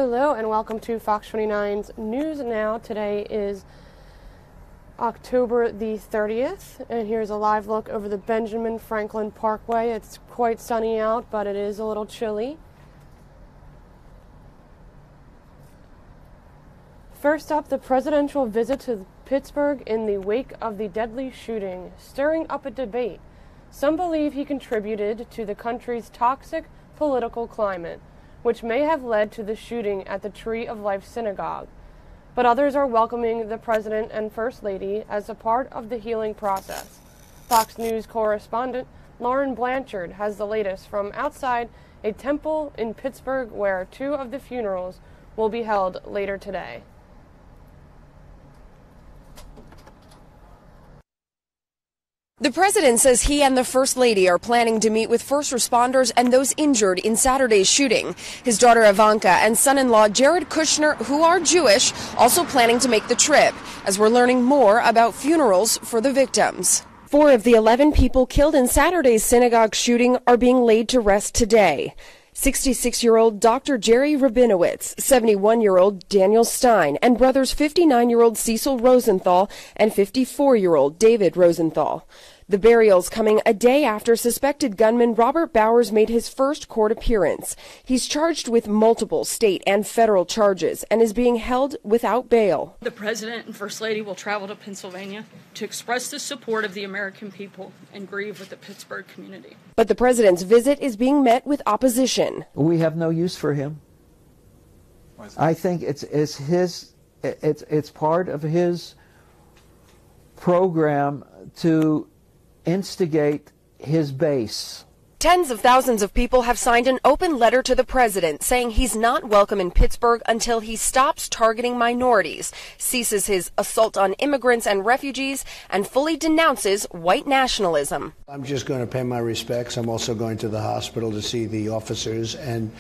Hello and welcome to Fox 29's News Now. Today is October the 30th, and here's a live look over the Benjamin Franklin Parkway. It's quite sunny out, but it is a little chilly. First up, the presidential visit to Pittsburgh in the wake of the deadly shooting, stirring up a debate. Some believe he contributed to the country's toxic political climate, which may have led to the shooting at the Tree of Life Synagogue. But others are welcoming the President and First Lady as a part of the healing process. Fox News correspondent Lauren Blanchard has the latest from outside a temple in Pittsburgh where two of the funerals will be held later today. The president says he and the First Lady are planning to meet with first responders and those injured in Saturday's shooting. His daughter Ivanka and son-in-law Jared Kushner, who are Jewish, also planning to make the trip, as we're learning more about funerals for the victims. 4 of the 11 people killed in Saturday's synagogue shooting are being laid to rest today. 66-year-old Dr. Jerry Rabinowitz, 71-year-old Daniel Stein, and brothers 59-year-old Cecil Rosenthal and 54-year-old David Rosenthal. The burials coming a day after suspected gunman Robert Bowers made his first court appearance. He's charged with multiple state and federal charges and is being held without bail. The President and First Lady will travel to Pennsylvania to express the support of the American people and grieve with the Pittsburgh community. But the President's visit is being met with opposition. We have no use for him. I think it's part of his program to instigate his base. Tens of thousands of people have signed an open letter to the president saying he's not welcome in Pittsburgh until he stops targeting minorities, ceases his assault on immigrants and refugees, and fully denounces white nationalism. I'm just going to pay my respects. I'm also going to the hospital to see the officers and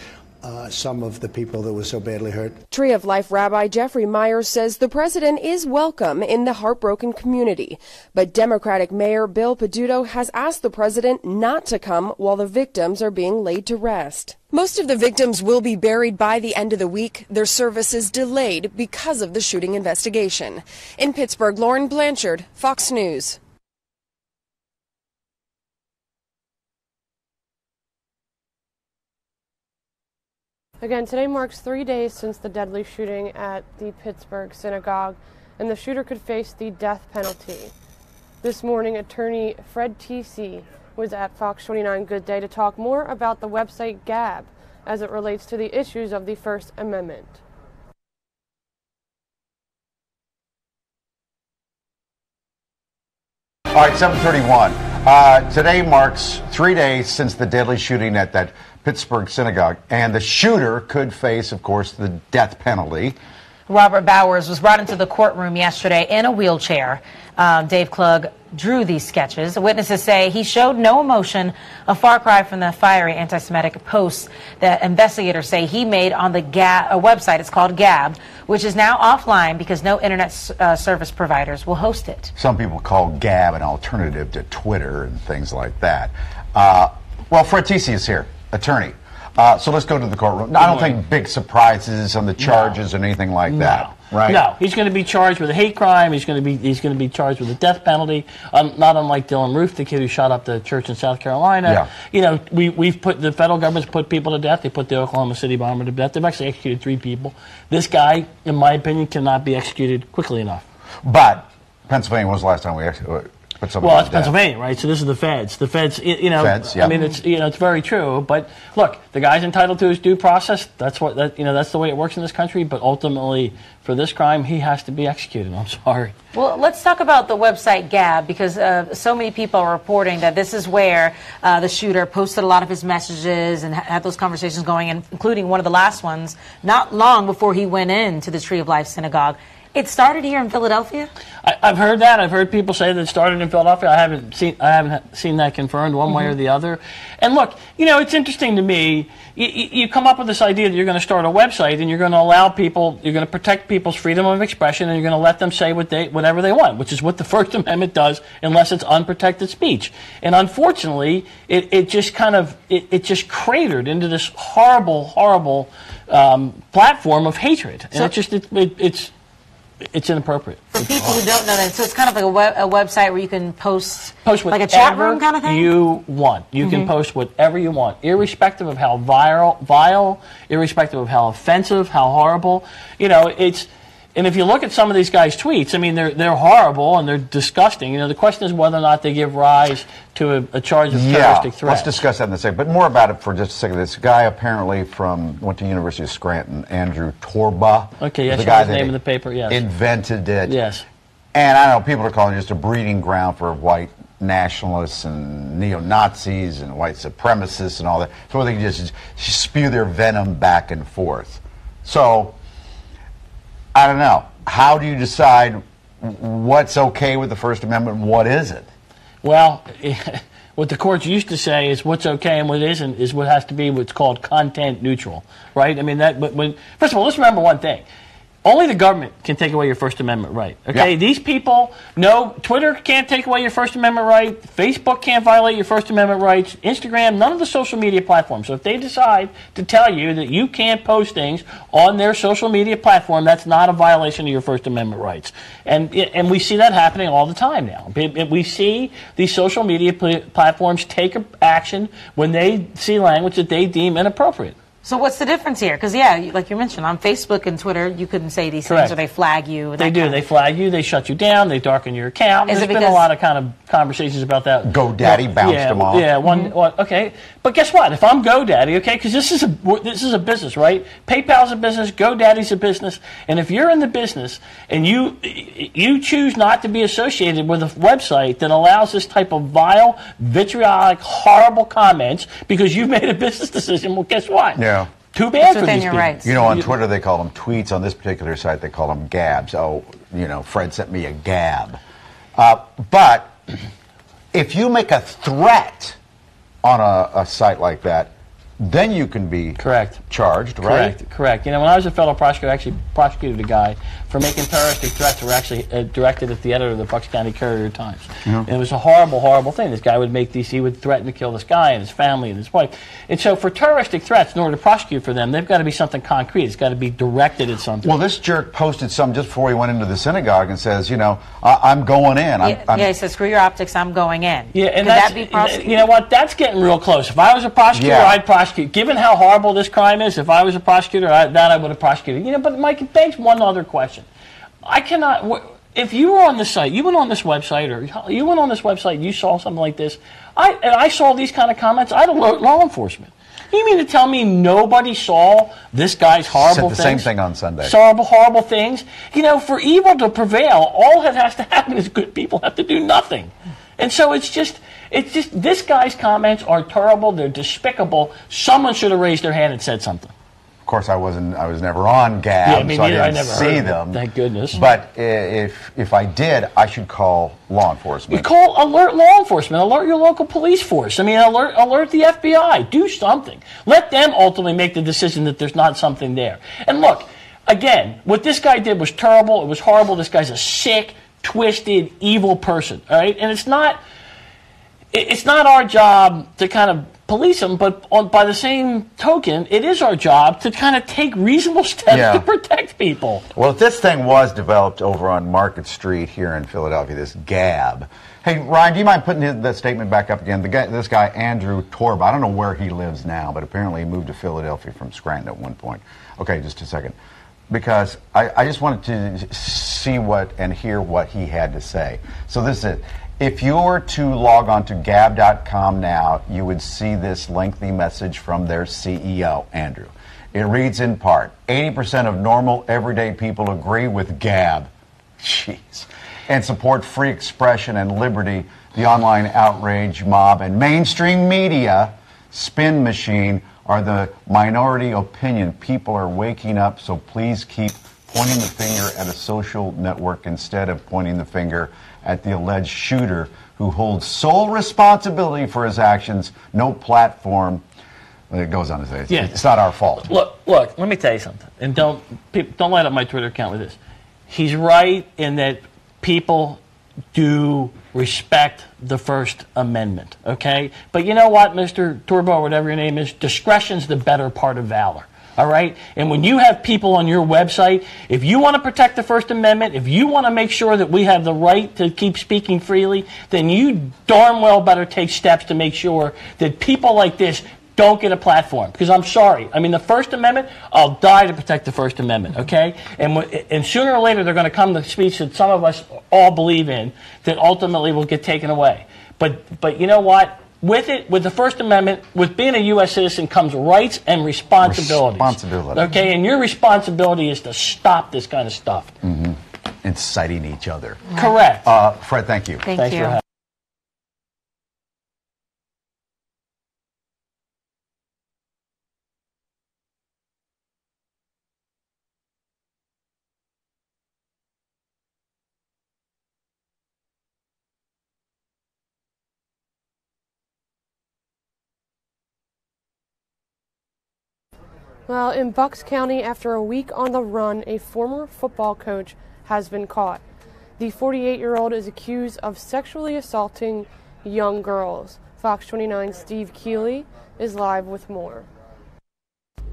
some of the people that were so badly hurt. Tree of Life Rabbi Jeffrey Myers says the president is welcome in the heartbroken community, but Democratic Mayor Bill Peduto has asked the president not to come while the victims are being laid to rest. Most of the victims will be buried by the end of the week, their services delayed because of the shooting investigation. In Pittsburgh, Lauren Blanchard, Fox News. Again, today marks 3 days since the deadly shooting at the Pittsburgh Synagogue, and the shooter could face the death penalty. This morning, attorney Fred T.C. was at Fox 29 Good Day to talk more about the website Gab as it relates to the issues of the First Amendment. All right, 7:31. Today marks 3 days since the deadly shooting at that Pittsburgh synagogue, and the shooter could face, of course, the death penalty. Robert Bowers was brought into the courtroom yesterday in a wheelchair. Dave Klug drew these sketches. Witnesses say he showed no emotion, a far cry from the fiery anti-Semitic posts that investigators say he made on the website. It's called Gab, which is now offline because no internet service providers will host it. Some people call Gab an alternative to Twitter and things like that. Well, Fred Tisi is here, attorney. So let's go to the courtroom. I don't think big surprises on the charges or anything like that, right? No, he's going to be charged with a hate crime. He's going to be charged with a death penalty. Not unlike Dylan Roof, the kid who shot up the church in South Carolina. Yeah. You know, we've put the federal government's put people to death. They put the Oklahoma City bomber to death. They've actually executed 3 people. This guy, in my opinion, cannot be executed quickly enough. But Pennsylvania was the last time we executed. Well, it's Pennsylvania, right? So this is the feds. The feds, you know, I mean, it's, you know, it's very true. But look, the guy's entitled to his due process. That's what that's the way it works in this country. But ultimately, for this crime, he has to be executed. I'm sorry. Well, let's talk about the website Gab, because so many people are reporting that this is where the shooter posted a lot of his messages and had those conversations going, and including one of the last ones not long before he went into the Tree of Life Synagogue. It started here in Philadelphia? I've heard that. I've heard people say that it started in Philadelphia. I haven't seen that confirmed one way or the other. And look, you know, it's interesting to me. You come up with this idea that you're going to start a website and you're going to allow people, you're going to protect people's freedom of expression, and you're going to let them say whatever they want, which is what the First Amendment does, unless it's unprotected speech. And unfortunately, it just cratered into this horrible platform of hatred. And so it's inappropriate. For people who don't know that, so it's kind of like a website where you can post like a chat room kind of thing? You want. You can post whatever you want, irrespective of how vile, irrespective of how offensive, how horrible. You know, and if you look at some of these guys' tweets, I mean, they're horrible and they're disgusting. You know, the question is whether or not they give rise to a charge of terroristic threat. Let's discuss that in a second. But more about it for just a second. This guy apparently went to University of Scranton, Andrew Torba. Okay, yes, the guy the name of the paper, yes. Invented it. Yes. And I don't know, people are calling it just a breeding ground for white nationalists and neo-Nazis and white supremacists and all that. So they can just spew their venom back and forth. So, I don't know. How do you decide what's okay with the First Amendment and what isn't? Well, what the courts used to say is what's okay and what isn't is what has to be what's called content neutral, right? I mean, first of all, let's remember one thing. Only the government can take away your First Amendment right. Okay, these people, no, Twitter can't take away your First Amendment right. Facebook can't violate your First Amendment rights. Instagram, none of the social media platforms. So if they decide to tell you that you can't post things on their social media platform, that's not a violation of your First Amendment rights. And we see that happening all the time now. We see these social media platforms take action when they see language that they deem inappropriate. So what's the difference here? Because, yeah, like you mentioned, on Facebook and Twitter, you couldn't say these things, or they flag you. They do. They flag you. They shut you down. They darken your account. There's been a lot of kind of conversations about that. GoDaddy bounced them off. Yeah. Okay. But guess what? If I'm GoDaddy, okay, because this is a business, right? PayPal's a business. GoDaddy's a business. And if you're in the business and you choose not to be associated with a website that allows this type of vile, vitriolic, horrible comments because you've made a business decision, well, guess what? Yeah. Too bad for these people. Rights. You know, on Twitter they call them tweets. On this particular site they call them gabs. Oh, you know, Fred sent me a gab. But if you make a threat on a site like that, then you can be charged, right? Correct. You know, when I was a federal prosecutor, I actually prosecuted a guy for making terroristic threats that were actually directed at the editor of the Bucks County Courier-Times. And it was a horrible thing. This guy would he would threaten to kill this guy and his family and his wife. And so for terroristic threats, in order to prosecute for them, they've got to be something concrete. It's got to be directed at something. Well, this jerk posted some just before he went into the synagogue and says, you know, I'm going in. He says, screw your optics, I'm going in. Yeah, and could that be prosecuted? You know what? That's getting real close. If I was a prosecutor, I'd prosecute. Given how horrible this crime is, if I was a prosecutor, I would have prosecuted. You know, but Mike, it begs one other question. I cannot. If you were on the site, you went on this website, or you went on this website, and you saw something like this, and I saw these kind of comments, I'd alert law enforcement. You mean to tell me nobody saw this guy's horrible things? Said the same thing on Sunday. Saw horrible things. You know, for evil to prevail, all that has to happen is good people have to do nothing. And so it's just this guy's comments are terrible. They're despicable. Someone should have raised their hand and said something. Of course, I was never on Gab, so I didn't see them. Thank goodness. But if I did, I should call law enforcement. Alert law enforcement. Alert your local police force. I mean, alert the FBI. Do something. Let them ultimately make the decision that there's not something there. And look, again, what this guy did was terrible. It was horrible. This guy's a sick, twisted, evil person. All right, and it's not our job to kind of police them, but by the same token, it is our job to kind of take reasonable steps to protect people. Well, if this thing was developed over on Market Street here in Philadelphia, this Gab. Hey, Ryan, do you mind putting that statement back up again? This guy, Andrew Torba, I don't know where he lives now, but apparently he moved to Philadelphia from Scranton at one point. Okay, just a second. Because I just wanted to see and hear what he had to say. So this is it. If you were to log on to Gab.com now, you would see this lengthy message from their CEO, Andrew. It reads in part, 80% of normal, everyday people agree with Gab. Jeez. And support free expression and liberty. The online outrage mob and mainstream media spin machine are the minority opinion. People are waking up, so please keep pointing the finger at a social network instead of pointing the finger at the alleged shooter who holds sole responsibility for his actions, no platform. It goes on to say, it's not our fault. Look, let me tell you something, and don't light up my Twitter account with this. He's right in that people do respect the First Amendment, okay? But you know what, Mr. Turbo, or whatever your name is, discretion's the better part of valor, all right? And when you have people on your website, if you want to protect the First Amendment, if you want to make sure that we have the right to keep speaking freely, then you darn well better take steps to make sure that people like this don't get a platform, because I'm sorry. I mean, the First Amendment, I'll die to protect the First Amendment, okay? And sooner or later, they're going to come to speech that some of us all believe in that ultimately will get taken away. But you know what? With the First Amendment, with being a U.S. citizen comes rights and responsibilities. Okay? And your responsibility is to stop this kind of stuff. Mm-hmm. Inciting each other. Correct. Fred, thank you. Thanks for having me. Well, in Bucks County, after a week on the run, a former football coach has been caught. The 48-year-old is accused of sexually assaulting young girls. Fox 29's Steve Keeley is live with more.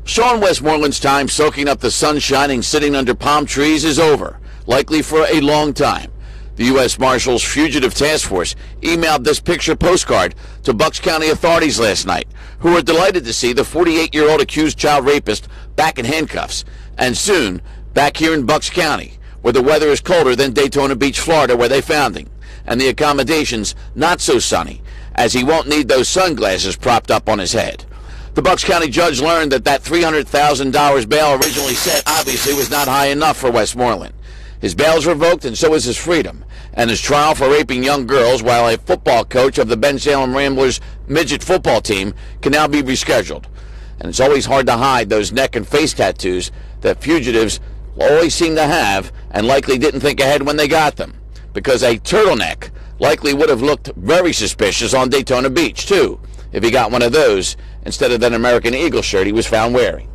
Sean Westmoreland's time soaking up the sunshine and sitting under palm trees is over, likely for a long time. The U.S. Marshals Fugitive Task Force emailed this picture postcard to Bucks County authorities last night, who were delighted to see the 48-year-old accused child rapist back in handcuffs, and soon back here in Bucks County, where the weather is colder than Daytona Beach, Florida, where they found him, and the accommodations not so sunny, as he won't need those sunglasses propped up on his head. The Bucks County judge learned that $300,000 bail originally set obviously was not high enough for Westmoreland. His bail is revoked, and so is his freedom, and his trial for raping young girls while a football coach of the Ben Salem Ramblers midget football team can now be rescheduled. And it's always hard to hide those neck and face tattoos that fugitives always seem to have and likely didn't think ahead when they got them, because a turtleneck likely would have looked very suspicious on Daytona Beach, too, if he got one of those instead of that American Eagle shirt he was found wearing.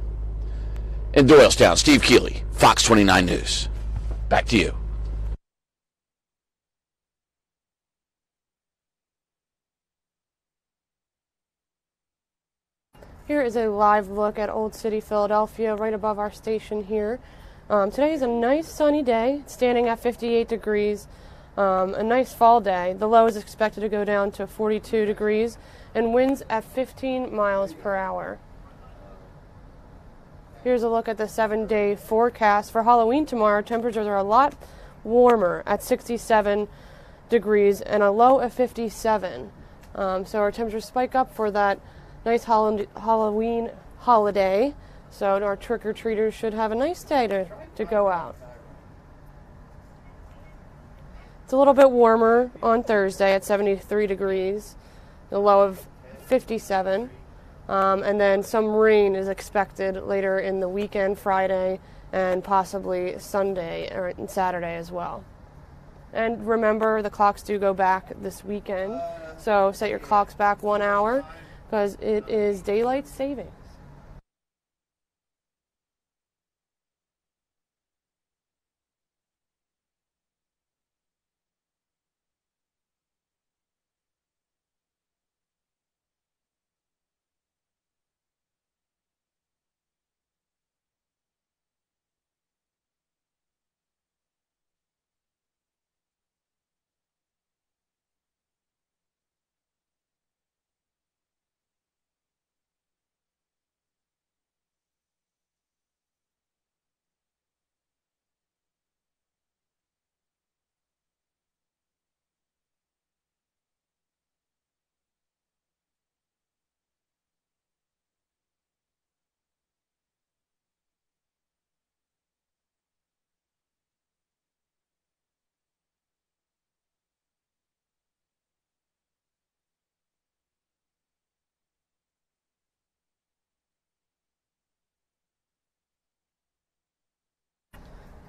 In Doylestown, Steve Keeley, Fox 29 News. Back to you. Here is a live look at Old City, Philadelphia, right above our station here. Today is a nice sunny day, standing at 58 degrees, a nice fall day. The low is expected to go down to 42 degrees, and winds at 15 miles per hour. Here's a look at the 7-day forecast. For Halloween tomorrow, temperatures are a lot warmer at 67 degrees and a low of 57. So our temperatures spike up for that nice Halloween holiday. So our trick-or-treaters should have a nice day to go out. It's a little bit warmer on Thursday at 73 degrees, a low of 57. And then some rain is expected later in the weekend, Friday, and possibly Sunday or Saturday as well. And remember, the clocks do go back this weekend, so set your clocks back 1 hour because it is daylight savings.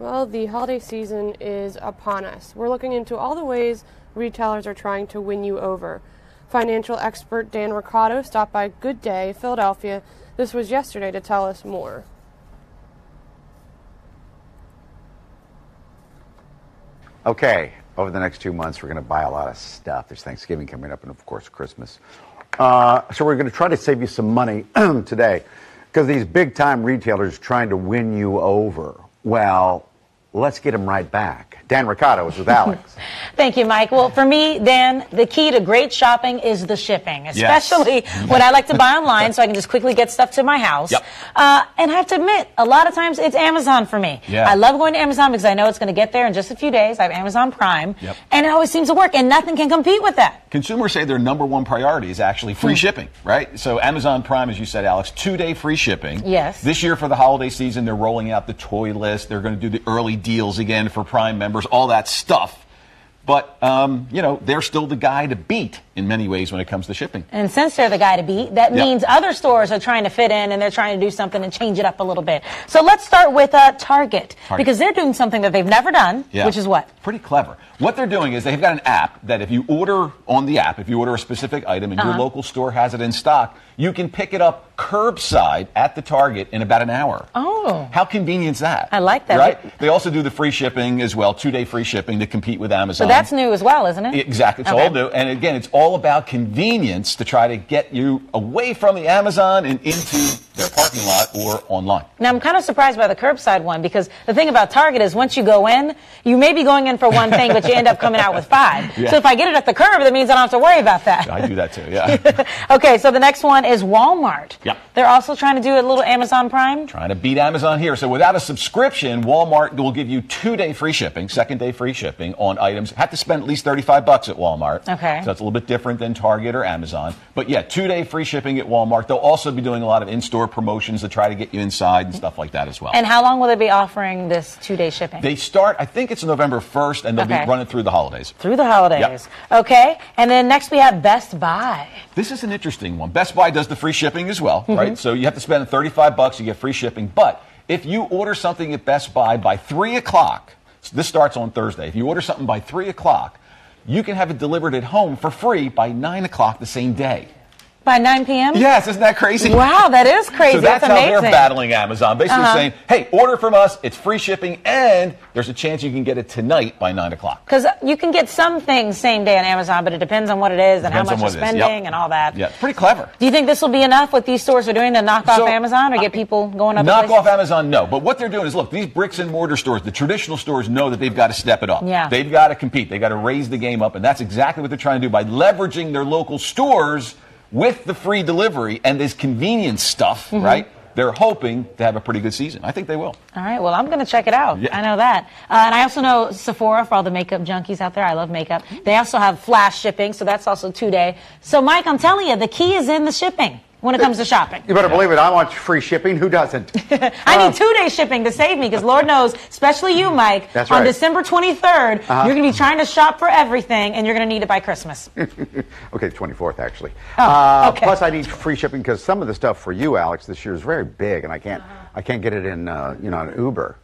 Well, the holiday season is upon us. We're looking into all the ways retailers are trying to win you over. Financial expert Dan Ricardo stopped by Good Day, Philadelphia. This was yesterday to tell us more. Okay, over the next 2 months, we're going to buy a lot of stuff. There's Thanksgiving coming up and, of course, Christmas. So we're going to try to save you some money today because these big-time retailers are trying to win you over. Well, let's get them right back. Dan Ricardo is with Alex. Thank you, Mike. Well, for me, Dan, the key to great shopping is the shipping, especially when I like to buy online so I can just quickly get stuff to my house. Yep. And I have to admit, a lot of times it's Amazon for me. Yeah. I love going to Amazon because I know it's going to get there in just a few days. I have Amazon Prime, and it always seems to work, and nothing can compete with that. Consumers say their number one priority is actually free shipping, right? So Amazon Prime, as you said, Alex, 2-day free shipping. Yes. This year for the holiday season, they're rolling out the toy list. They're going to do the early deals again for Prime members, all that stuff. But, they're still the guy to beat in many ways when it comes to shipping. And since they're the guy to beat, that means other stores are trying to fit in and they're trying to do something and change it up a little bit. So let's start with Target, because they're doing something that they've never done, which is what? Pretty clever. What they're doing is they've got an app that if you order on the app, if you order a specific item and your local store has it in stock, you can pick it up curbside at the Target in about an hour. Oh. How convenient is that? I like that. Right? They also do the free shipping as well, 2-day free shipping to compete with Amazon. So that's new as well, isn't it? Exactly. It's all new. And again, it's all about convenience to try to get you away from the Amazon and into their parking lot or online. Now, I'm kind of surprised by the curbside one, because the thing about Target is once you go in, you may be going in for one thing, but you end up coming out with 5. Yeah. So if I get it at the curb, that means I don't have to worry about that. I do that too, yeah. Okay, so the next one is Walmart. Yeah. They're also trying to do a little Amazon Prime. Trying to beat Amazon here. So without a subscription, Walmart will give you 2-day free shipping, second-day free shipping on items. Have to spend at least $35 at Walmart. Okay. So that's a little bit different than Target or Amazon. But yeah, 2-day free shipping at Walmart. They'll also be doing a lot of in-store promotions to try to get you inside and stuff like that as well. And how long will they be offering this 2-day shipping? They start, I think it's November 1st, and they'll be running through the holidays. Through the holidays. Yep. Okay. And then next we have Best Buy. This is an interesting one. Best Buy does the free shipping as well, right? So you have to spend $35, you get free shipping. But if you order something at Best Buy by 3 o'clock, so this starts on Thursday. If you order something by 3 o'clock, you can have it delivered at home for free by 9 o'clock the same day. By 9 p.m.? Yes, isn't that crazy? Wow, that is crazy. So that's how amazing. they're battling Amazon. Basically saying, hey, order from us, it's free shipping, and there's a chance you can get it tonight by 9 o'clock. Because you can get some things same day on Amazon, but it depends on what it is and how much you're spending and all that. Yeah, it's pretty clever. Do you think this will be enough, what these stores are doing, to knock off Amazon or get people going up? Knock off Amazon, no. But what they're doing is, look, these bricks and mortar stores, the traditional stores, know that they've got to step it up. Yeah. They've got to compete. They've got to raise the game up, and that's exactly what they're trying to do by leveraging their local stores with the free delivery and this convenience stuff, right? They're hoping to have a pretty good season. I think they will. All right. Well, I'm going to check it out. Yeah. I know that. And I also know Sephora, for all the makeup junkies out there. I love makeup. They also have flash shipping, so that's also 2-day. So, Mike, I'm telling you, the key is in the shipping when it comes to shopping. You better believe it. I want free shipping. Who doesn't? I need 2-day shipping to save me, because Lord knows, especially you, Mike, That's on right. December 23rd, you're going to be trying to shop for everything, and you're going to need it by Christmas. Okay, 24th, actually. Okay. Plus, I need free shipping because some of the stuff for you, Alex, this year is very big, and I can't get it in, an Uber.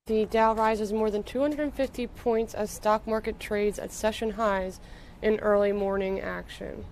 The Dow rises more than 250 points as stock market trades at session highs in early morning action.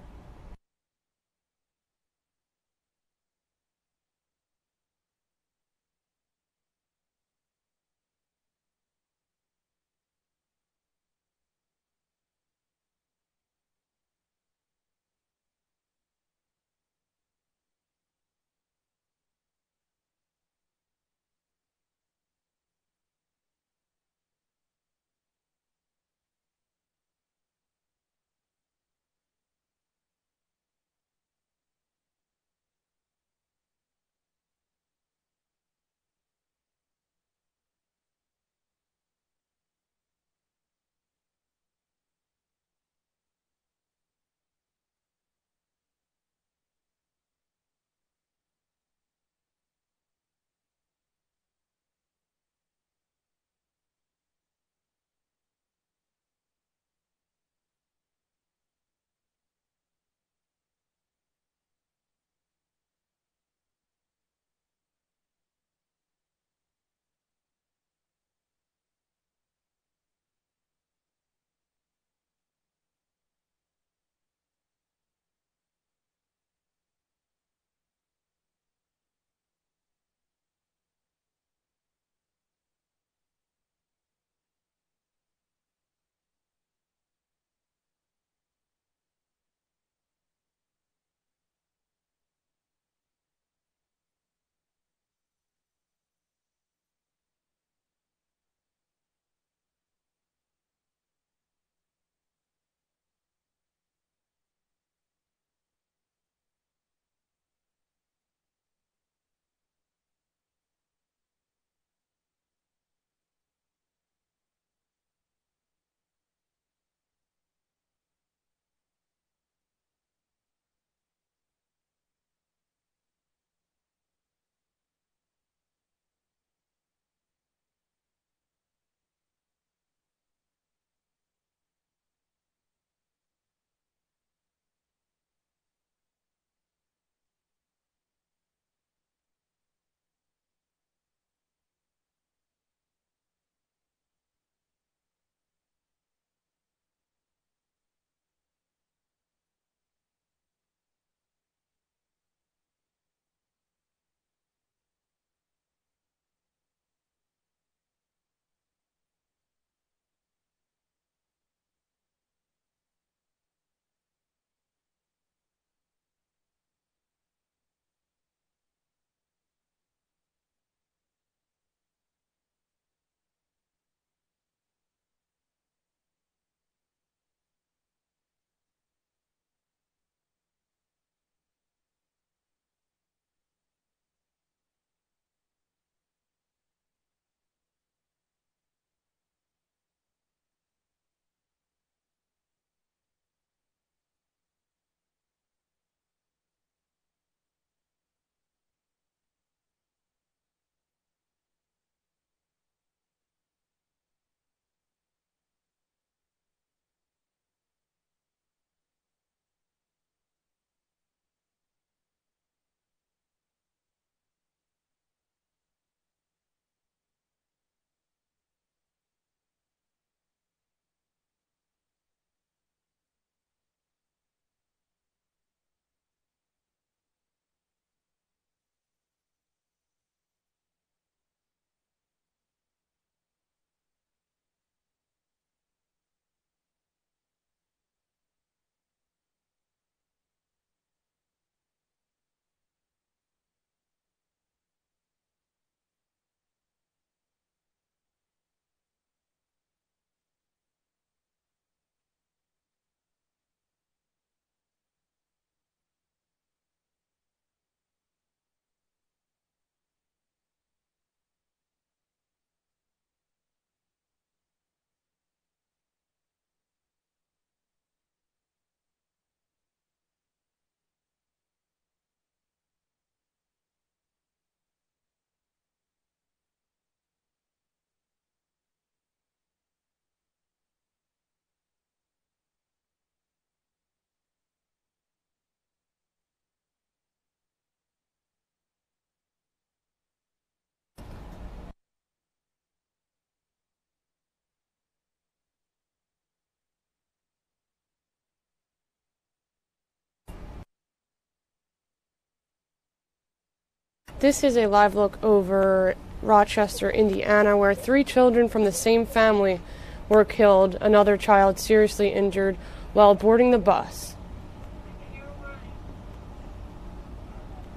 This is a live look over Rochester, Indiana, where 3 children from the same family were killed, another child seriously injured while boarding the bus.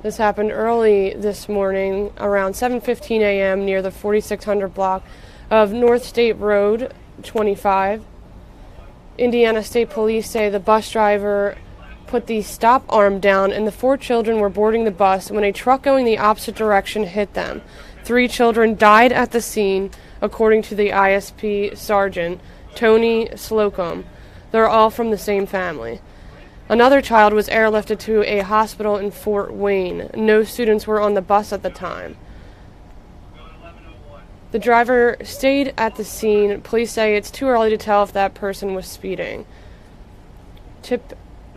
This happened early this morning, around 7:15 a.m. near the 4600 block of North State Road 25. Indiana State Police say the bus driver put the stop arm down and the 4 children were boarding the bus when a truck going the opposite direction hit them. 3 children died at the scene, according to the ISP sergeant, Tony Slocum. They're all from the same family. Another child was airlifted to a hospital in Fort Wayne. No students were on the bus at the time. The driver stayed at the scene. Police say it's too early to tell if that person was speeding.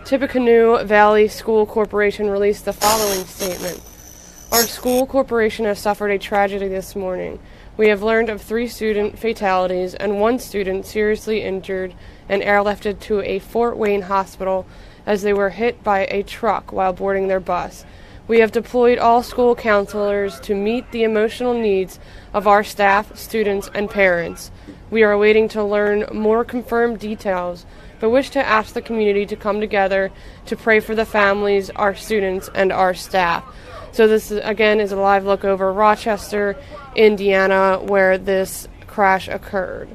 Tippecanoe Valley School Corporation released the following statement. Our school corporation has suffered a tragedy this morning. We have learned of 3 student fatalities and 1 student seriously injured and airlifted to a Fort Wayne hospital as they were hit by a truck while boarding their bus. We have deployed all school counselors to meet the emotional needs of our staff, students, and parents. We are waiting to learn more confirmed details, but wish to ask the community to come together to pray for the families, our students, and our staff. So this, again, is a live look over Rochester, Indiana, where this crash occurred.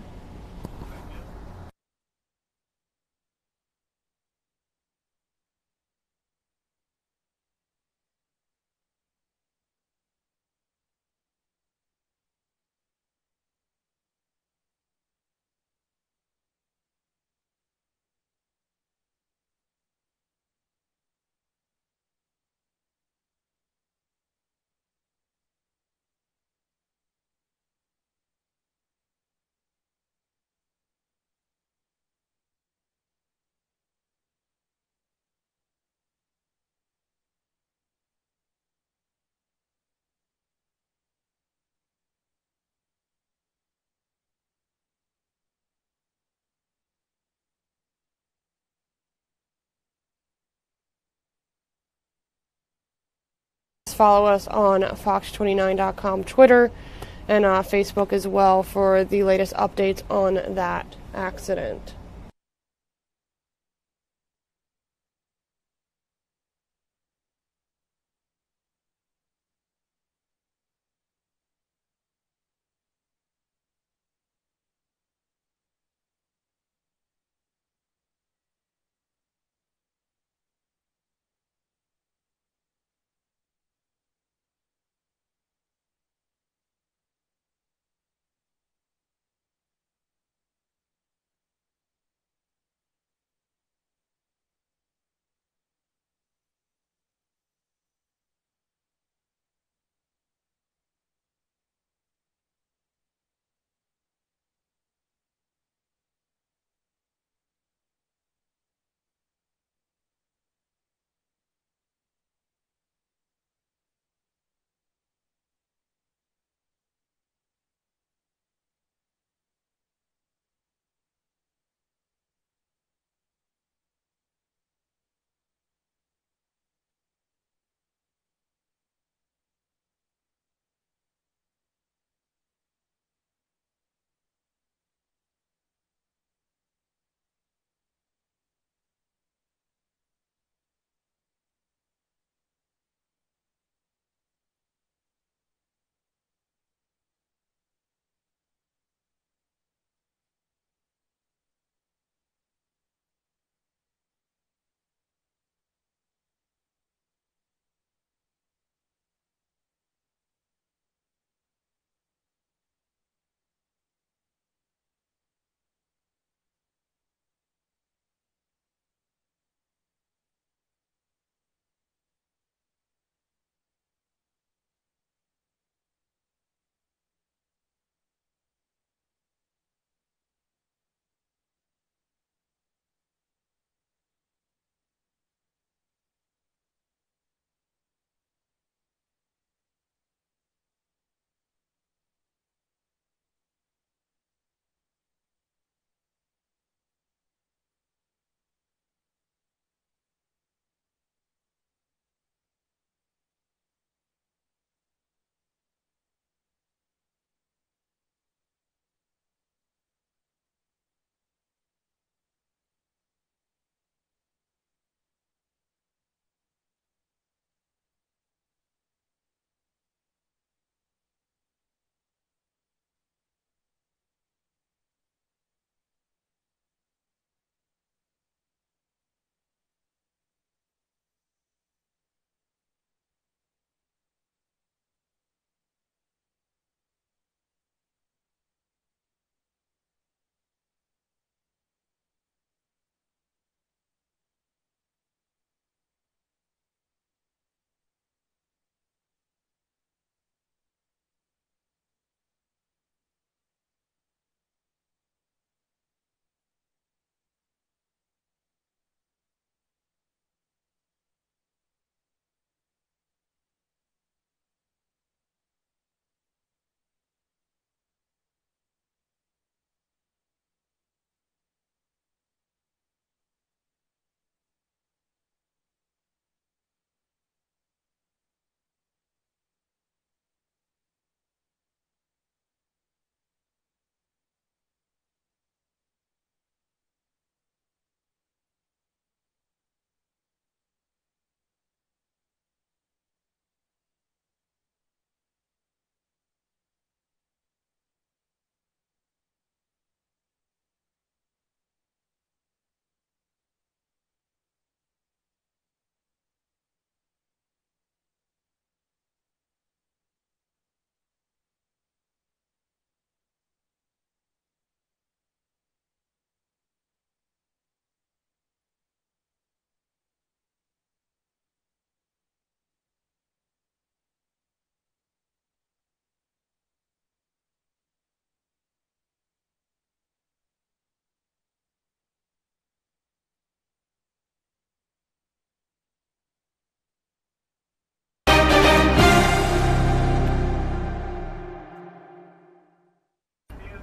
Follow us on fox29.com Twitter and Facebook as well for the latest updates on that accident.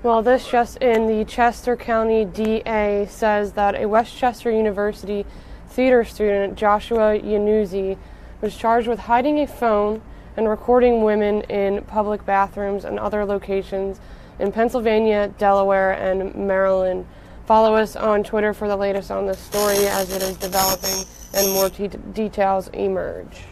Well, this just in, the Chester County DA says that a Westchester University theater student, Joshua Yanuzzi, was charged with hiding a phone and recording women in public bathrooms and other locations in Pennsylvania, Delaware, and Maryland. Follow us on Twitter for the latest on this story as it is developing and more details emerge.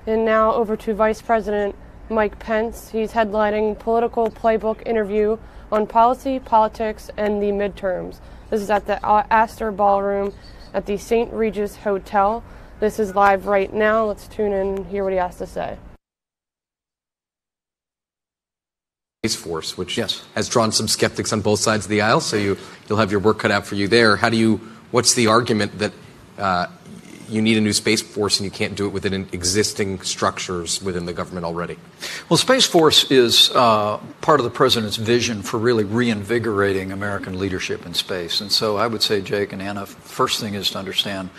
And now over to Vice President Mike Pence. He's headlining Politico Playbook interview on policy, politics, and the midterms. This is at the Astor Ballroom at the St. Regis Hotel. This is live right now. Let's tune in and hear what he has to say. Force, which has drawn some skeptics on both sides of the aisle, so you'll have your work cut out for you there. What's the argument that you need a new Space Force and you can't do it within existing structures within the government already? Well, Space Force is part of the president's vision for really reinvigorating American leadership in space. And so I would say, Jake and Anna, first thing is to understand,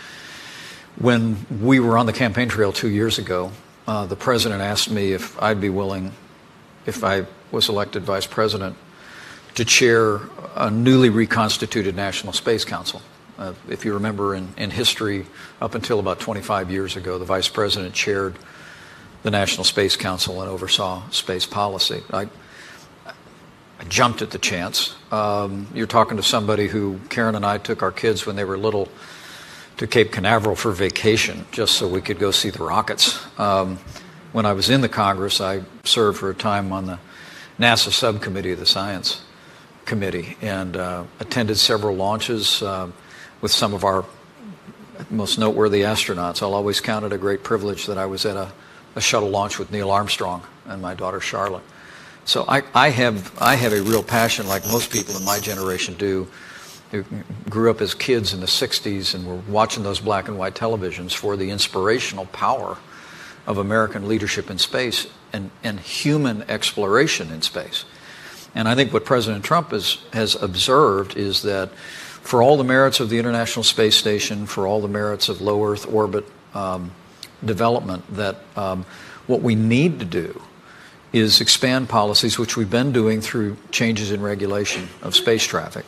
when we were on the campaign trail 2 years ago, the president asked me if I'd be willing, if I was elected vice president, to chair a newly reconstituted National Space Council. If you remember in history, up until about 25 years ago, the vice president chaired the National Space Council and oversaw space policy. I jumped at the chance. You're talking to somebody who, Karen and I took our kids when they were little to Cape Canaveral for vacation, just so we could go see the rockets. When I was in the Congress, I served for a time on the NASA subcommittee of the Science Committee and attended several launches with some of our most noteworthy astronauts. I'll always count it a great privilege that I was at a shuttle launch with Neil Armstrong and my daughter Charlotte. So I have a real passion, like most people in my generation do, who grew up as kids in the 60s and were watching those black and white televisions, for the inspirational power of American leadership in space and human exploration in space. And I think what President Trump has observed is that for all the merits of the International Space Station, for all the merits of low Earth orbit development, that what we need to do is expand policies, which we've been doing through changes in regulation of space traffic,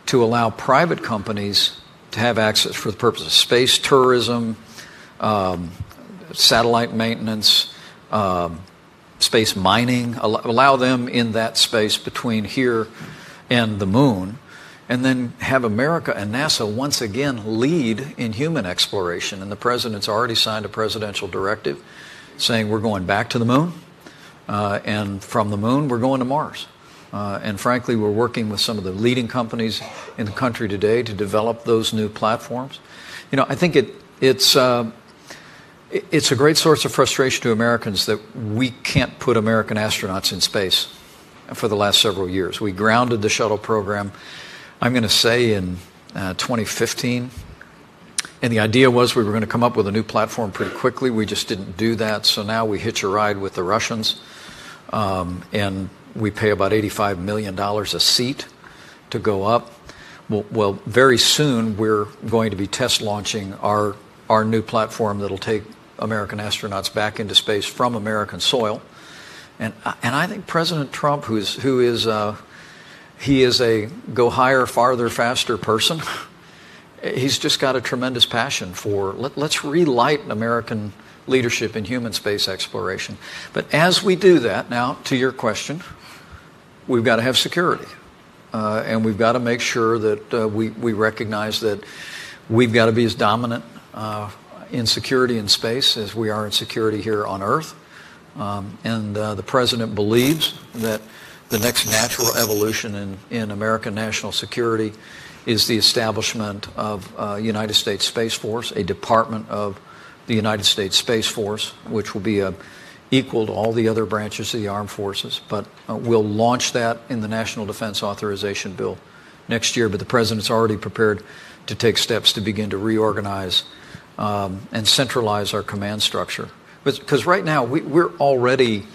to allow private companies to have access for the purpose of space tourism, satellite maintenance, space mining, allow them in that space between here and the moon, and then have America and NASA once again lead in human exploration. And the president's already signed a presidential directive saying we're going back to the moon, and from the moon we're going to Mars. And frankly, we're working with some of the leading companies in the country today to develop those new platforms. You know, I think it's a great source of frustration to Americans that we can't put American astronauts in space for the last several years. We grounded the shuttle program, I'm going to say, in 2015. And the idea was we were going to come up with a new platform pretty quickly. We just didn't do that. So now we hitch a ride with the Russians. And we pay about $85 million a seat to go up. Well, very soon we're going to be test launching our new platform that'll take American astronauts back into space from American soil. And I think President Trump, who is a go higher, farther, faster person, he's just got a tremendous passion for let's relight American leadership in human space exploration. But as we do that, now to your question, we've got to have security. And we've got to make sure that we recognize that we've got to be as dominant in security in space as we are in security here on Earth. And the president believes that the next natural evolution in American national security is the establishment of a United States Space Force, a department of the United States Space Force, which will be a equal to all the other branches of the armed forces, but we'll launch that in the National Defense Authorization Bill next year. But the President's already prepared to take steps to begin to reorganize and centralize our command structure. Because right now we already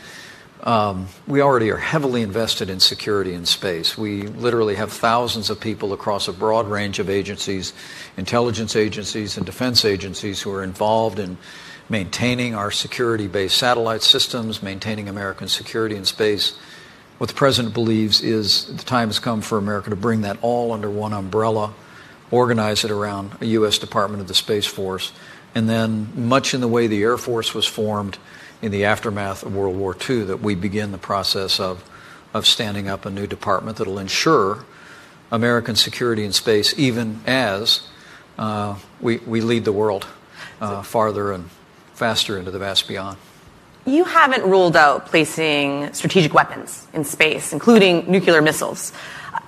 are heavily invested in security in space. We literally have thousands of people across a broad range of agencies, intelligence agencies and defense agencies, who are involved in maintaining our security-based satellite systems, maintaining American security in space. What the President believes is the time has come for America to bring that all under one umbrella, organize it around a U.S. Department of the Space Force, and then, much in the way the Air Force was formed in the aftermath of World War II, that we begin the process of standing up a new department that will ensure American security in space, even as we lead the world farther and faster into the vast beyond. You haven't ruled out placing strategic weapons in space, including nuclear missiles.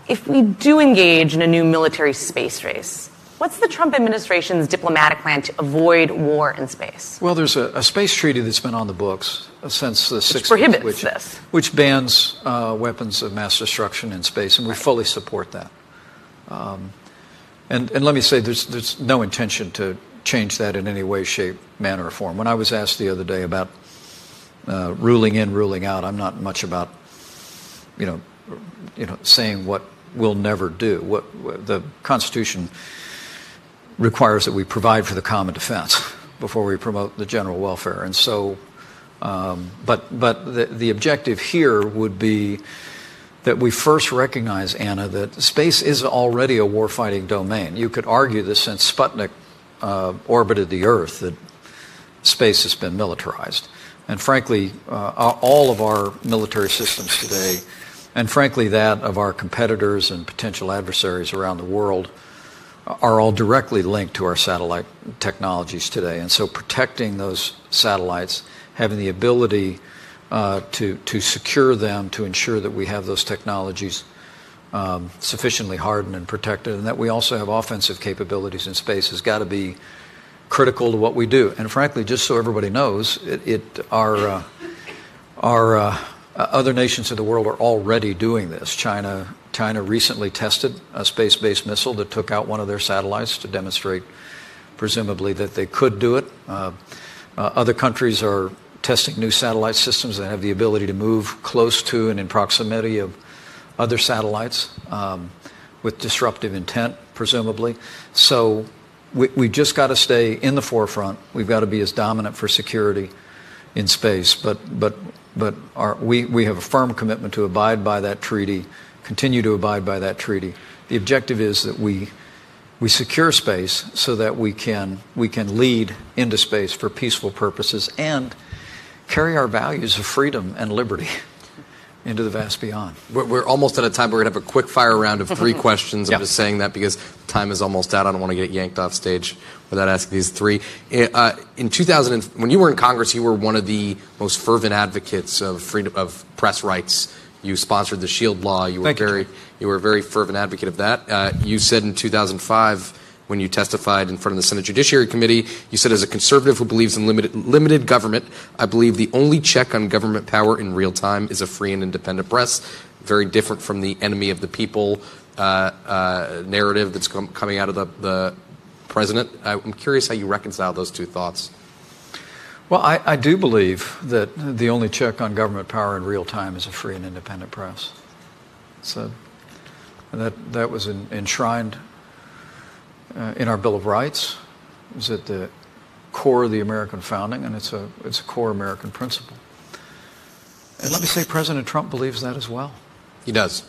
If we do engage in a new military space race, what's the Trump administration's diplomatic plan to avoid war in space? Well, there's a space treaty that's been on the books since the 60s. Prohibits this. Which bans weapons of mass destruction in space, and we fully support that. And let me say, there's no intention to change that in any way, shape, manner, or form. When I was asked the other day about ruling in, ruling out, I'm not much about, saying what we'll never do. What the Constitution requires that we provide for the common defense before we promote the general welfare. And so, but the objective here would be that we first recognize, Anna, that space is already a warfighting domain. You could argue that since Sputnik orbited the Earth, that space has been militarized. And frankly, all of our military systems today, and frankly that of our competitors and potential adversaries around the world, are all directly linked to our satellite technologies today. And so protecting those satellites, having the ability to secure them, to ensure that we have those technologies sufficiently hardened and protected, and that we also have offensive capabilities in space, has got to be critical to what we do. And frankly, just so everybody knows, our other nations of the world are already doing this. China recently tested a space-based missile that took out one of their satellites to demonstrate, presumably, that they could do it. Other countries are testing new satellite systems that have the ability to move close to and in proximity of other satellites with disruptive intent, presumably. So we just got to stay in the forefront. We've got to be as dominant for security in space. But we have a firm commitment to abide by that treaty, continue to abide by that treaty. The objective is that we secure space so that we can lead into space for peaceful purposes and carry our values of freedom and liberty into the vast beyond. We're almost at a time where we're going to have a quick fire round of 3 questions. I'm just saying that because time is almost out. I don't want to get yanked off stage without asking these 3. In 2000, when you were in Congress, you were one of the most fervent advocates of freedom of press rights. You sponsored the SHIELD law. You were a very fervent advocate of that. You said in 2005, when you testified in front of the Senate Judiciary Committee, you said, as a conservative who believes in limited government, I believe the only check on government power in real time is a free and independent press. Very different from the enemy of the people narrative that's coming out of the president. I'm curious how you reconcile those 2 thoughts. Well, I do believe that the only check on government power in real time is a free and independent press. So that was enshrined in our Bill of Rights. It was at the core of the American founding, and it's a core American principle. And let me say, President Trump believes that as well. He does.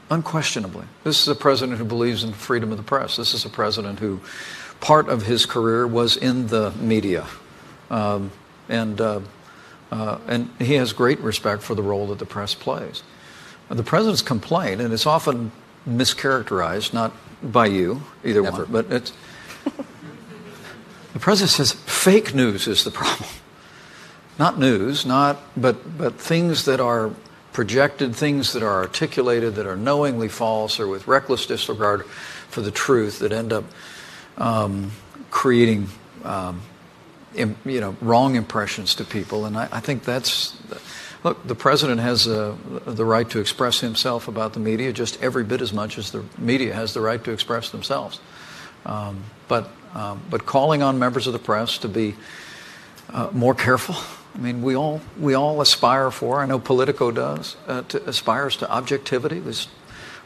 Unquestionably. This is a president who believes in freedom of the press. This is a president who, part of his career was in the media. And he has great respect for the role that the press plays. The president's complaint, and it's often mischaracterized, not by you, either one, but it's the president says fake news is the problem. Not news, but things that are projected, things that are articulated, that are knowingly false or with reckless disregard for the truth, that end up creating wrong impressions to people. And I think that's, look, the president has the right to express himself about the media just every bit as much as the media has the right to express themselves. But calling on members of the press to be more careful. I mean, we all aspire for, I know Politico does, aspires to objectivity. We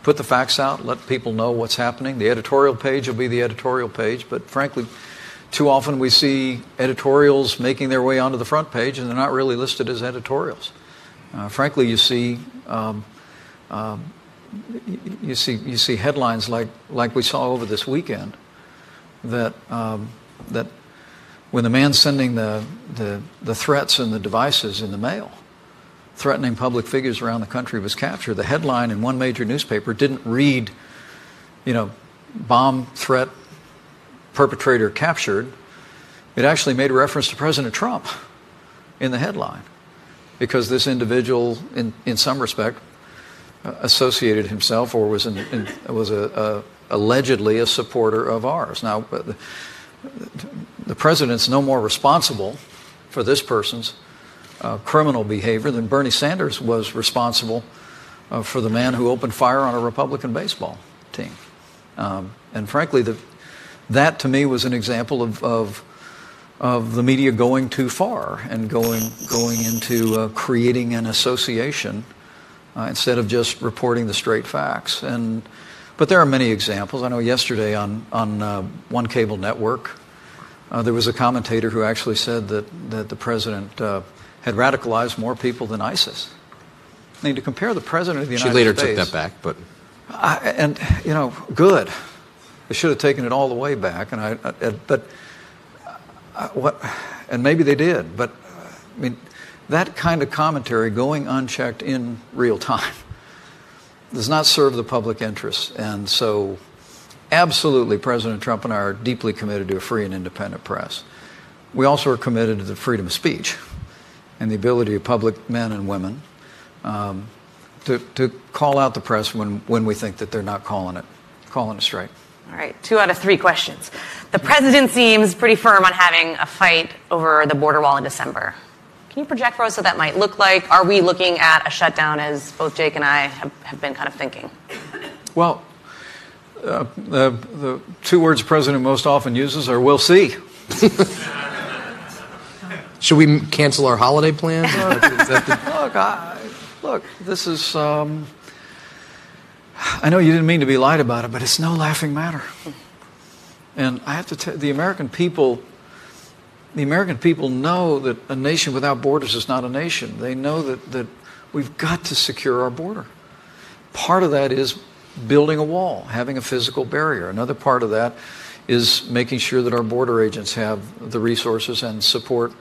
put the facts out, let people know what's happening. The editorial page will be the editorial page, but frankly, too often we see editorials making their way onto the front page and they're not really listed as editorials. Frankly, you see headlines like we saw over this weekend that when the man sending the threats and the devices in the mail, threatening public figures around the country, was captured, the headline in one major newspaper didn't read, bomb threat perpetrator captured. It actually made a reference to President Trump in the headline, because this individual, in some respect, associated himself or was allegedly a supporter of ours. Now, the president's no more responsible for this person's criminal behavior than Bernie Sanders was responsible for the man who opened fire on a Republican baseball team. And frankly, that to me was an example of the media going too far and going into creating an association instead of just reporting the straight facts. But there are many examples. I know yesterday on one cable network, there was a commentator who actually said that the president had radicalized more people than ISIS. I mean, to compare the president of the United States... She later took that back, but... Good. They should have taken it all the way back, and maybe they did. But I mean, that kind of commentary going unchecked in real time does not serve the public interest. And so, absolutely, President Trump and I are deeply committed to a free and independent press. We also are committed to the freedom of speech and the ability of public men and women to call out the press when we think that they're not calling it straight. All right, 2 out of 3 questions. The president seems pretty firm on having a fight over the border wall in December. Can you project for us what that might look like? Are we looking at a shutdown, as both Jake and I have been kind of thinking? Well, the 2 words the president most often uses are "we'll see." Should we cancel our holiday plans? Look, this is... I know you didn't mean to be light about it, but it's no laughing matter. And I have to tell you, the American people know that a nation without borders is not a nation. They know that we've got to secure our border. Part of that is building a wall, having a physical barrier. Another part of that is making sure that our border agents have the resources and support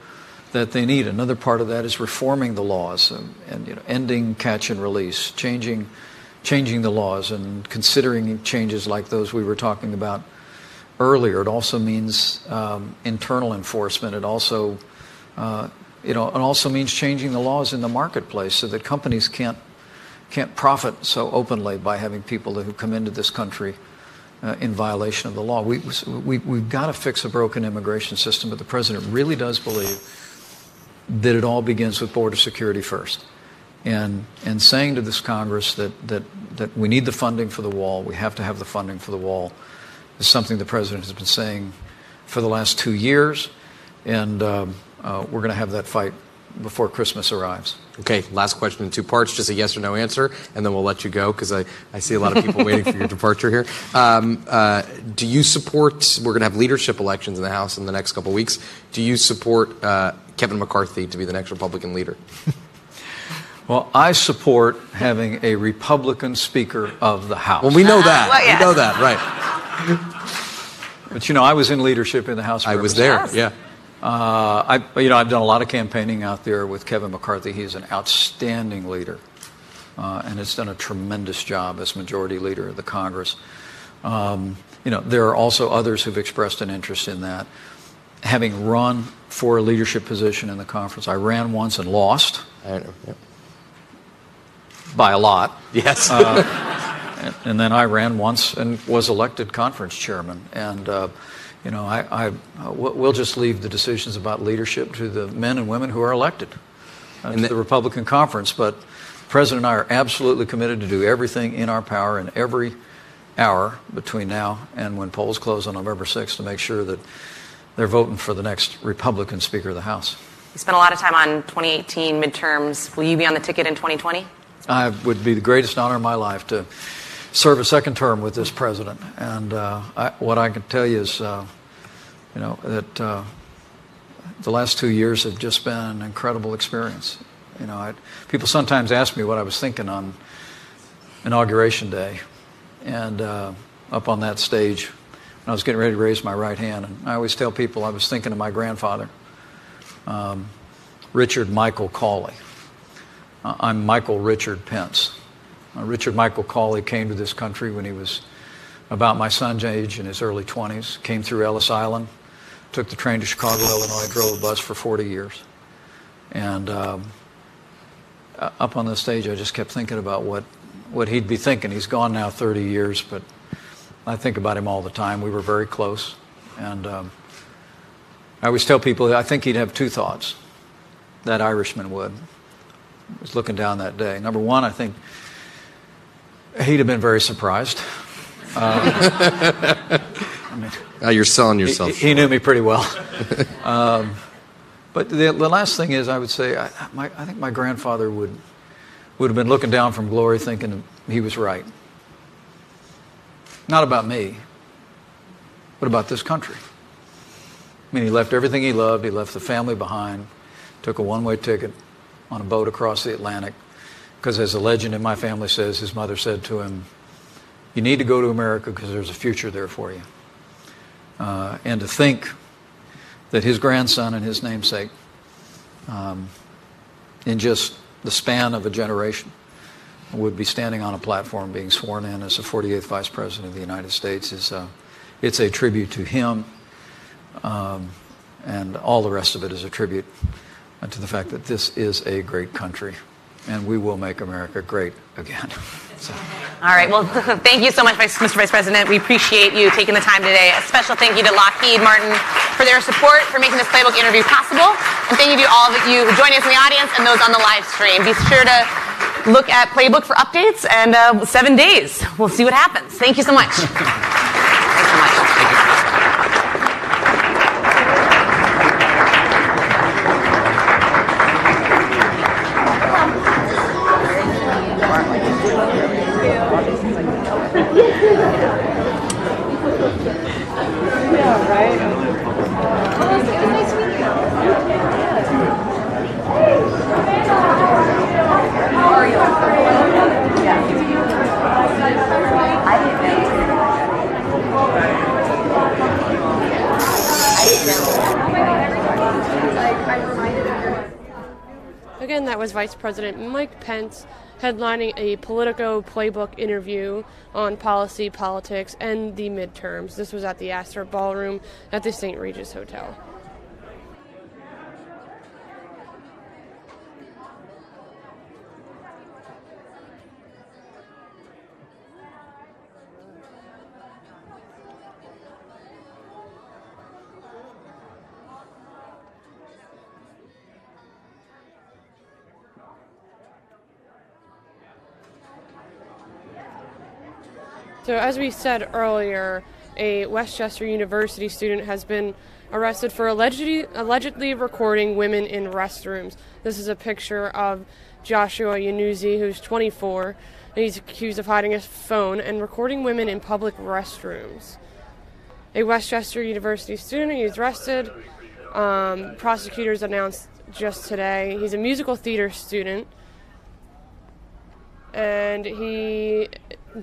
that they need. Another part of that is reforming the laws and ending catch and release, changing the laws and considering changes like those we were talking about earlier. It also means internal enforcement. It also, it also means changing the laws in the marketplace so that companies can't profit so openly by having people who come into this country in violation of the law. We've got to fix a broken immigration system, but the president really does believe that it all begins with border security first. And saying to this Congress that we need the funding for the wall, we have to have the funding for the wall, is something the president has been saying for the last 2 years, and we're going to have that fight before Christmas arrives. Okay, last question in 2 parts, just a yes or no answer, and then we'll let you go, because I see a lot of people waiting for your departure here. Do you support, we're going to have leadership elections in the House in the next couple of weeks, do you support Kevin McCarthy to be the next Republican leader? Well, I support having a Republican Speaker of the House. Well, we know that. Well, yes. We know that, right. But, I was in leadership in the House of Representatives. I was there, yeah. I've done a lot of campaigning out there with Kevin McCarthy. He's an outstanding leader and has done a tremendous job as Majority Leader of the Congress. There are also others who've expressed an interest in that. Having run for a leadership position in the conference, I ran once and lost. I know, yeah. By a lot. Yes. And then I ran once and was elected conference chairman. And, You know, we'll just leave the decisions about leadership to the men and women who are elected to the Republican conference. But the President and I are absolutely committed to do everything in our power in every hour between now and when polls close on November 6th to make sure that they're voting for the next Republican Speaker of the House. You spent a lot of time on 2018 midterms. Will you be on the ticket in 2020? It would be the greatest honor of my life to serve a second term with this president. And what I can tell you is, you know, that the last 2 years have just been an incredible experience. You know, people sometimes ask me what I was thinking on Inauguration Day, and up on that stage, when I was getting ready to raise my right hand. And I always tell people I was thinking of my grandfather, Richard Michael Cawley. I'm Michael Richard Pence. Richard Michael Cawley came to this country when he was about my son's age, in his early 20s, came through Ellis Island, took the train to Chicago, Illinois, drove a bus for 40 years. And up on the stage, I just kept thinking about what he'd be thinking. He's gone now 30 years, but I think about him all the time. We were very close. And I always tell people that I think he'd have two thoughts, that Irishman would. I was looking down that day. Number one, I think he'd have been very surprised. You're selling yourself. He knew me pretty well. But the last thing is, I would say, I think my grandfather would have been looking down from glory thinking he was right. Not about me, but about this country. I mean, he left everything he loved. He left the family behind, took a one-way ticket on a boat across the Atlantic, because as a legend in my family says, his mother said to him, "You need to go to America because there's a future there for you." And to think that his grandson and his namesake, in just the span of a generation, would be standing on a platform being sworn in as the 48th Vice President of the United States it's a tribute to him, and all the rest of it is a tribute to the fact that this is a great country, and we will make America great again. So. All right. Well, thank you so much, Mr. Vice President. We appreciate you taking the time today. A special thank you to Lockheed Martin for their support, for making this Playbook interview possible. And thank you to all of you who joined us in the audience and those on the live stream. Be sure to look at Playbook for updates, and 7 days. We'll see what happens. Thank you so much. Thanks so much. Again, that was Vice President Mike Pence headlining a Politico Playbook interview on policy, politics, and the midterms. This was at the Astor Ballroom at the St. Regis Hotel. So as we said earlier, a Westchester University student has been arrested for allegedly recording women in restrooms. This is a picture of Joshua Yanuzzi, who's 24, and he's accused of hiding his phone and recording women in public restrooms. A Westchester University student, he's arrested. Prosecutors announced just today. He's a musical theater student, and he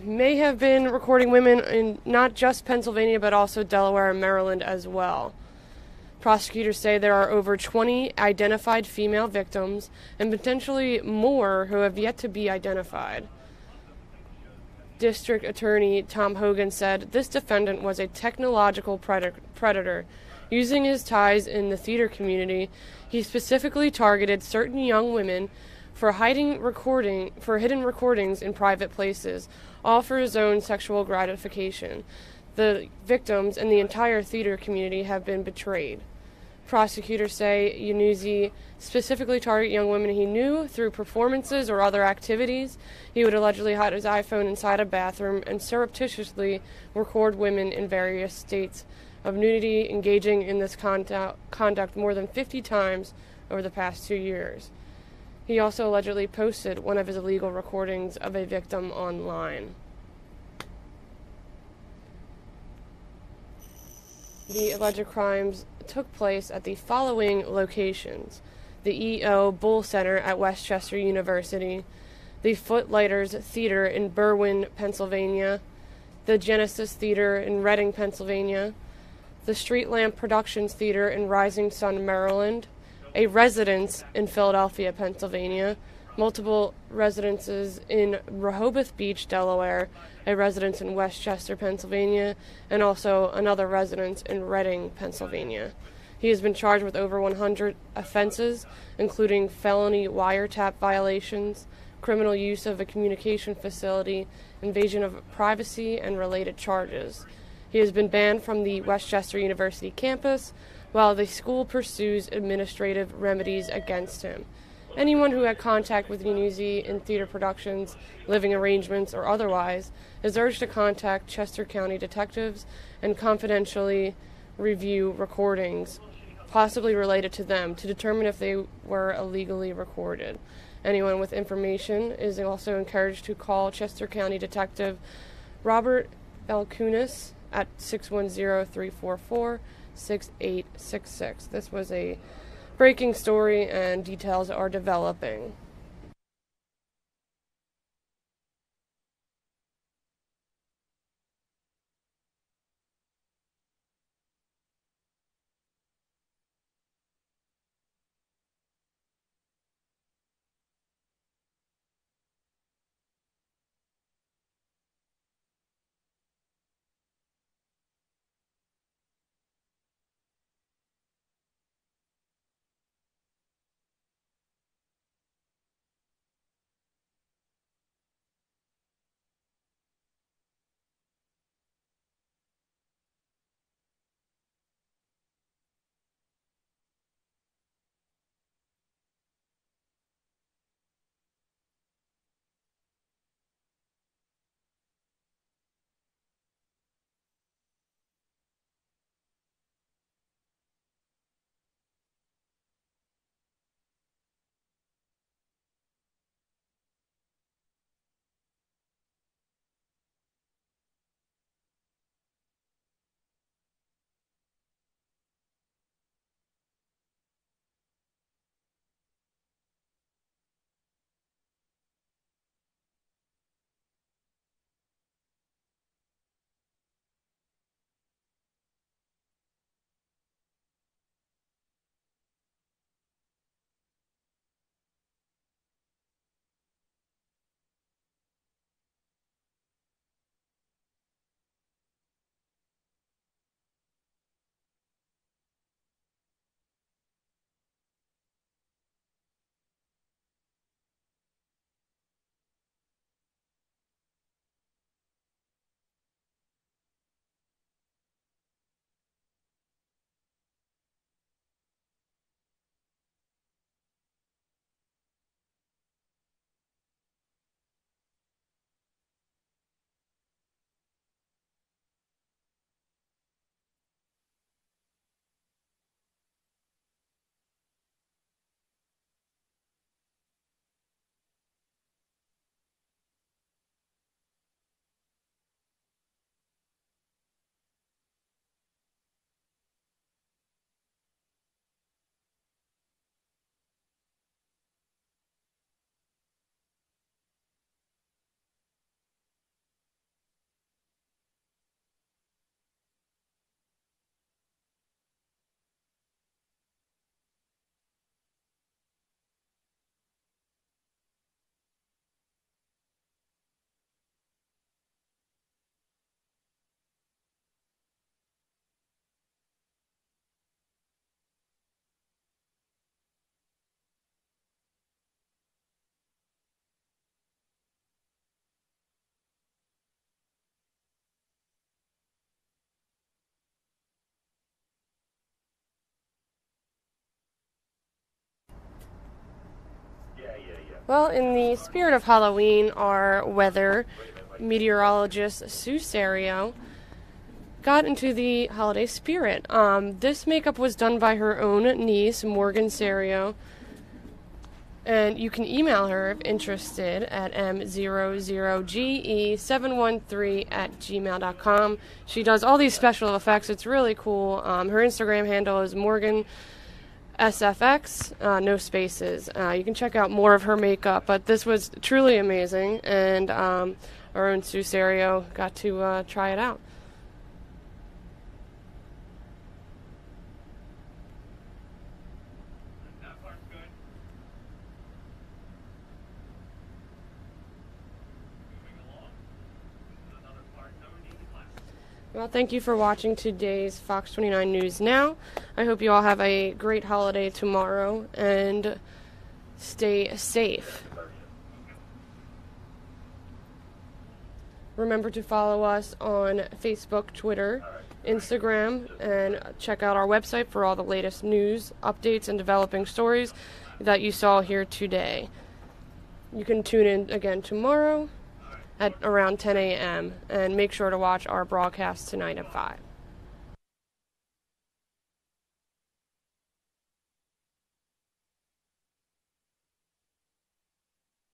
may have been recording women in not just Pennsylvania, but also Delaware and Maryland as well. Prosecutors say there are over 20 identified female victims and potentially more who have yet to be identified. District Attorney Tom Hogan said this defendant was a technological predator. Using his ties in the theater community, he specifically targeted certain young women for hidden recordings in private places, all for his own sexual gratification. The victims and the entire theater community have been betrayed. Prosecutors say Yanuzzi specifically targeted young women he knew through performances or other activities. He would allegedly hide his iPhone inside a bathroom and surreptitiously record women in various states of nudity, engaging in this conduct more than 50 times over the past 2 years. He also allegedly posted one of his illegal recordings of a victim online. The alleged crimes took place at the following locations: the E.O. Bull Center at Westchester University, the Footlighters Theater in Berwyn, Pennsylvania, the Genesis Theater in Reading, Pennsylvania, the Street Lamp Productions Theater in Rising Sun, Maryland, a residence in Philadelphia, Pennsylvania, multiple residences in Rehoboth Beach, Delaware, a residence in Westchester, Pennsylvania, and also another residence in Reading, Pennsylvania. He has been charged with over 100 offenses, including felony wiretap violations, criminal use of a communication facility, invasion of privacy, and related charges. He has been banned from the Westchester University campus, while the school pursues administrative remedies against him. Anyone who had contact with Yanuzzi in theater productions, living arrangements, or otherwise is urged to contact Chester County detectives and confidentially review recordings, possibly related to them, to determine if they were illegally recorded. Anyone with information is also encouraged to call Chester County Detective Robert Valkunis at 610-344-6866. This was a breaking story, and details are developing. Well, in the spirit of Halloween, our weather meteorologist, Sue Serio, got into the holiday spirit. This makeup was done by her own niece, Morgan Serio, and you can email her if interested at m00ge713@gmail.com. She does all these special effects. It's really cool. Her Instagram handle is Morgan SFX, no spaces. You can check out more of her makeup, but this was truly amazing, and our own Sue Serio got to try it out. Well, thank you for watching today's Fox 29 News Now. I hope you all have a great holiday tomorrow and stay safe. Remember to follow us on Facebook, Twitter, Instagram, and check out our website for all the latest news, updates, and developing stories that you saw here today. You can tune in again tomorrow at around 10 a.m. and make sure to watch our broadcast tonight at 5.